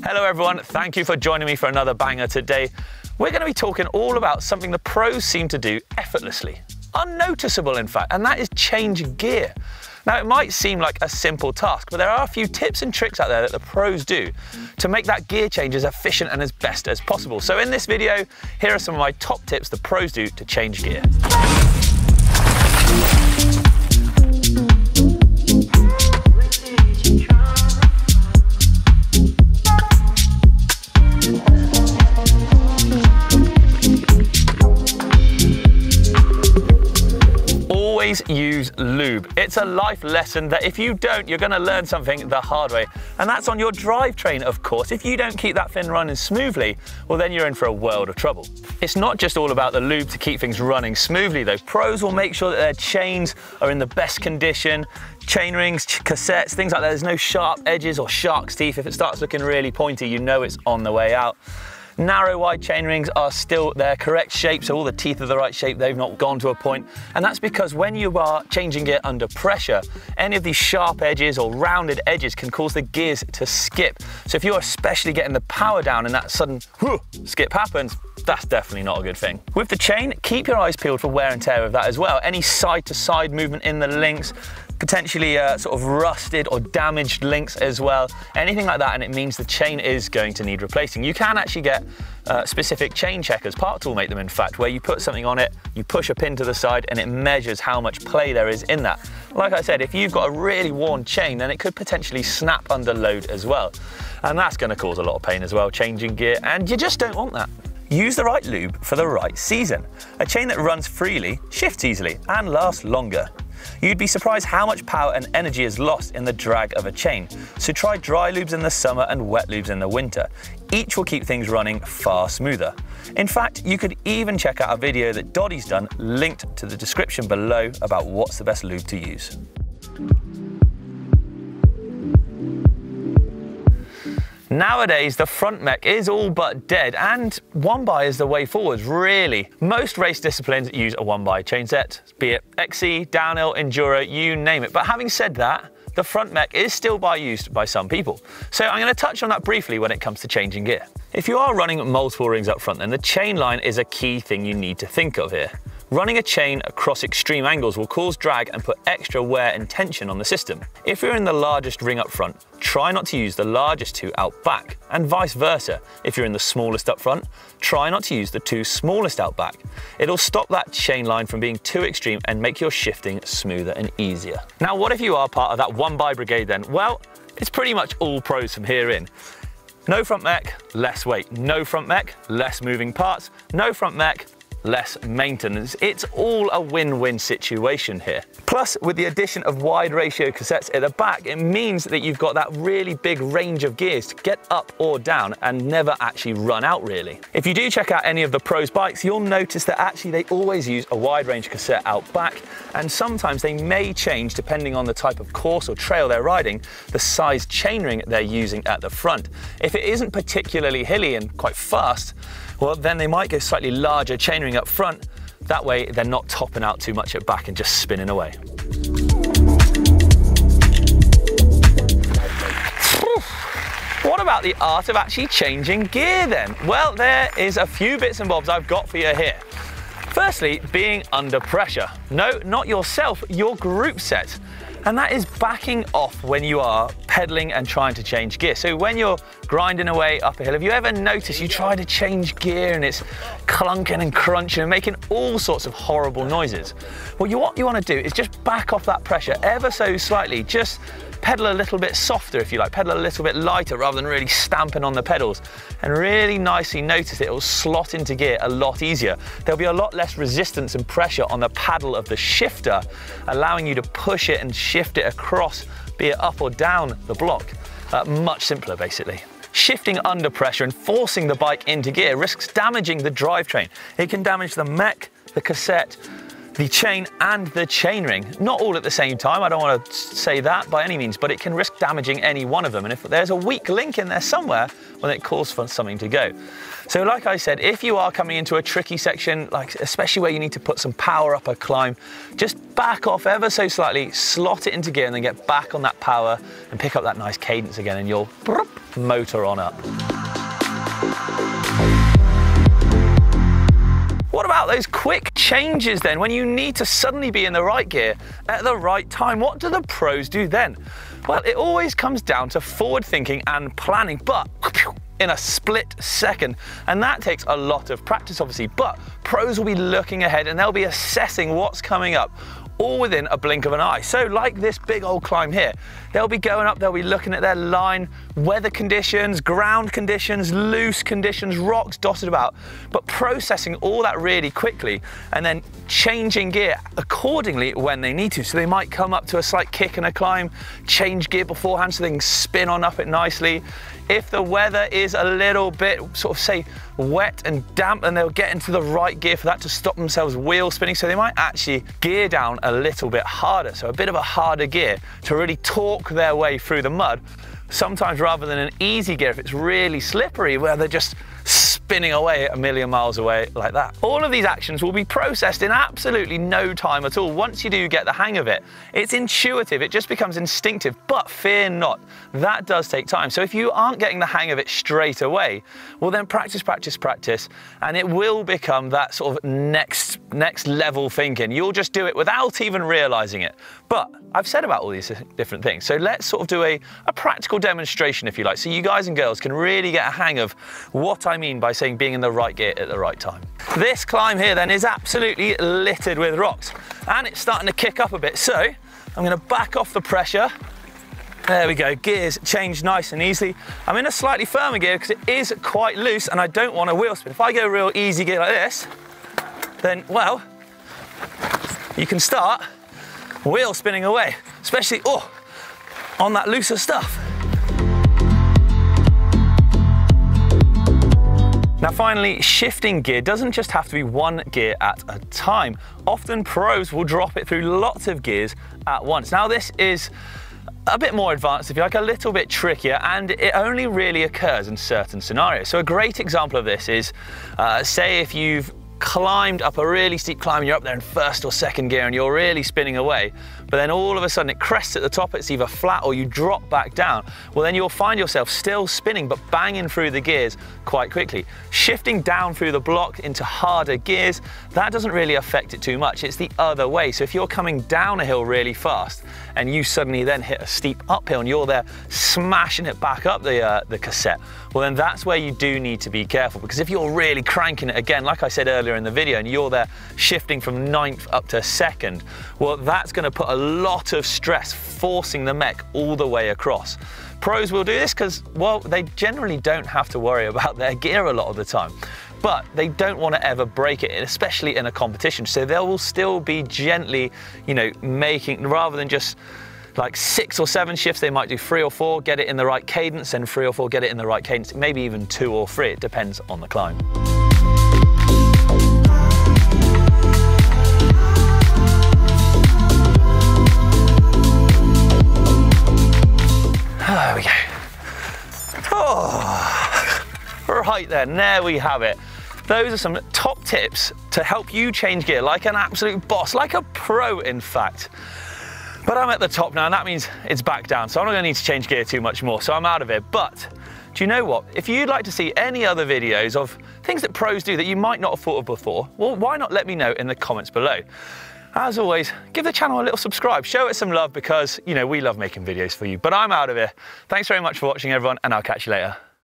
Hello everyone, thank you for joining me for another banger today. We're going to be talking all about something the pros seem to do effortlessly, unnoticeable in fact, and that is change gear. Now it might seem like a simple task, but there are a few tips and tricks out there that the pros do to make that gear change as efficient and as best as possible. So in this video, here are some of my top tips the pros do to change gear. Always use lube. It's a life lesson that if you don't, you're going to learn something the hard way. And that's on your drivetrain, of course. If you don't keep that thing running smoothly, well then you're in for a world of trouble. It's not just all about the lube to keep things running smoothly though. Pros will make sure that their chains are in the best condition. Chain rings, cassettes, things like that. There's no sharp edges or shark's teeth. If it starts looking really pointy, you know it's on the way out. Narrow wide chain rings are still their correct shape, so all the teeth are the right shape, they've not gone to a point. And that's because when you are changing gear under pressure, any of these sharp edges or rounded edges can cause the gears to skip. So if you're especially getting the power down and that sudden skip happens, that's definitely not a good thing. With the chain, keep your eyes peeled for wear and tear of that as well. Any side to side movement in the links, potentially sort of rusted or damaged links as well, anything like that, and it means the chain is going to need replacing. You can actually get specific chain checkers, Park Tool make them in fact, where you put something on it, you push a pin to the side and it measures how much play there is in that. Like I said, if you've got a really worn chain, then it could potentially snap under load as well. And that's going to cause a lot of pain as well, changing gear, and you just don't want that. Use the right lube for the right season. A chain that runs freely, shifts easily, and lasts longer. You'd be surprised how much power and energy is lost in the drag of a chain. So try dry lubes in the summer and wet lubes in the winter. Each will keep things running far smoother. In fact, you could even check out a video that Doddy's done, linked to the description below, about what's the best lube to use. Nowadays, the front mech is all but dead, and one-by is the way forward, really. Most race disciplines use a one-by chain set, be it XC, downhill, enduro, you name it. But having said that, the front mech is still used by some people. So I'm going to touch on that briefly when it comes to changing gear. If you are running multiple rings up front, then the chain line is a key thing you need to think of here. Running a chain across extreme angles will cause drag and put extra wear and tension on the system. If you're in the largest ring up front, try not to use the largest two out back, and vice versa. If you're in the smallest up front, try not to use the two smallest out back. It'll stop that chain line from being too extreme and make your shifting smoother and easier. Now, what if you are part of that one-by brigade then? Well, it's pretty much all pros from here in. No front mech, less weight. No front mech, less moving parts. No front mech, less maintenance. It's all a win-win situation here. Plus, with the addition of wide ratio cassettes at the back, it means that you've got that really big range of gears to get up or down and never actually run out really. If you do check out any of the pros bikes, you'll notice that actually they always use a wide range cassette out back, and sometimes they may change depending on the type of course or trail they're riding, the size chainring they're using at the front. If it isn't particularly hilly and quite fast, well then they might go slightly larger chainring up front. That way they're not topping out too much at back and just spinning away. What about the art of actually changing gear then? Well, there is a few bits and bobs I've got for you here. Firstly, being under pressure. No, not yourself, your group set. And that is backing off when you are pedaling and trying to change gear. So when you're grinding away up a hill, have you ever noticed you try to change gear and it's clunking and crunching and making all sorts of horrible noises? Well, what you want to do is just back off that pressure ever so slightly. Just pedal a little bit softer if you like, pedal a little bit lighter rather than really stamping on the pedals, and really nicely notice it will slot into gear a lot easier. There'll be a lot less resistance and pressure on the paddle of the shifter, allowing you to push it and shift it across, be it up or down the block. Much simpler basically. Shifting under pressure and forcing the bike into gear risks damaging the drivetrain. It can damage the mech, the cassette, the chain and the chainring. Not all at the same time, I don't want to say that by any means, but it can risk damaging any one of them. And if there's a weak link in there somewhere, well, it calls for something to go. So like I said, if you are coming into a tricky section, like especially where you need to put some power up a climb, just back off ever so slightly, slot it into gear and then get back on that power and pick up that nice cadence again, and you'll motor on up. What about those quick changes then, when you need to suddenly be in the right gear at the right time? What do the pros do then? Well, it always comes down to forward thinking and planning, but in a split second. And that takes a lot of practice, obviously, but pros will be looking ahead and they'll be assessing what's coming up, all within a blink of an eye. So like this big old climb here, they'll be going up, they'll be looking at their line, weather conditions, ground conditions, loose conditions, rocks dotted about, but processing all that really quickly and then changing gear accordingly when they need to. So they might come up to a slight kick and a climb, change gear beforehand so they can spin on up it nicely. If the weather is a little bit, sort of say, wet and damp, then they'll get into the right gear for that to stop themselves wheel spinning. So they might actually gear down a little bit harder. So a bit of a harder gear to really torque their way through the mud. Sometimes rather than an easy gear if it's really slippery, where they're just spinning away a million miles away like that. All of these actions will be processed in absolutely no time at all. Once you do get the hang of it, it's intuitive, it just becomes instinctive, but fear not, that does take time. So if you aren't getting the hang of it straight away, well then practice, practice, practice, and it will become that sort of next level thinking. You'll just do it without even realizing it. But I've said about all these different things, so let's sort of do a practical demonstration, if you like, so you guys and girls can really get a hang of what I mean by saying being in the right gear at the right time. This climb here then is absolutely littered with rocks and it's starting to kick up a bit, so I'm going to back off the pressure. There we go, gears change nice and easily. I'm in a slightly firmer gear because it is quite loose and I don't want to wheel spin. If I go real easy gear like this, then well, you can start wheel spinning away, especially on that looser stuff. Now finally, shifting gear doesn't just have to be one gear at a time. Often pros will drop it through lots of gears at once. Now this is a bit more advanced, if you like, a little bit trickier, and it only really occurs in certain scenarios. So a great example of this is, say if you've climbed up a really steep climb and you're up there in first or second gear and you're really spinning away, but then all of a sudden it crests at the top, it's either flat or you drop back down, well then you'll find yourself still spinning but banging through the gears quite quickly. Shifting down through the block into harder gears, that doesn't really affect it too much, it's the other way. So if you're coming down a hill really fast and you suddenly then hit a steep uphill and you're there smashing it back up the cassette, well then that's where you do need to be careful, because if you're really cranking it again, like I said earlier in the video, and you're there shifting from 9th up to 2nd, well that's going to put a lot of stress forcing the mech all the way across. Pros will do this because, well, they generally don't have to worry about their gear a lot of the time, but they don't want to ever break it, especially in a competition. So they will still be gently, you know, making, rather than just like 6 or 7 shifts, they might do 3 or 4, get it in the right cadence, and 3 or 4, get it in the right cadence, maybe even 2 or 3, it depends on the climb. There we go. Oh, right then, there we have it. Those are some top tips to help you change gear like an absolute boss, like a pro in fact. But I'm at the top now and that means it's back down, so I'm not going to need to change gear too much more, so I'm out of it. But do you know what? If you'd like to see any other videos of things that pros do that you might not have thought of before, well, why not let me know in the comments below? As always, give the channel a little subscribe, show it some love, because, you know, we love making videos for you. But I'm out of here. Thanks very much for watching, everyone, and I'll catch you later.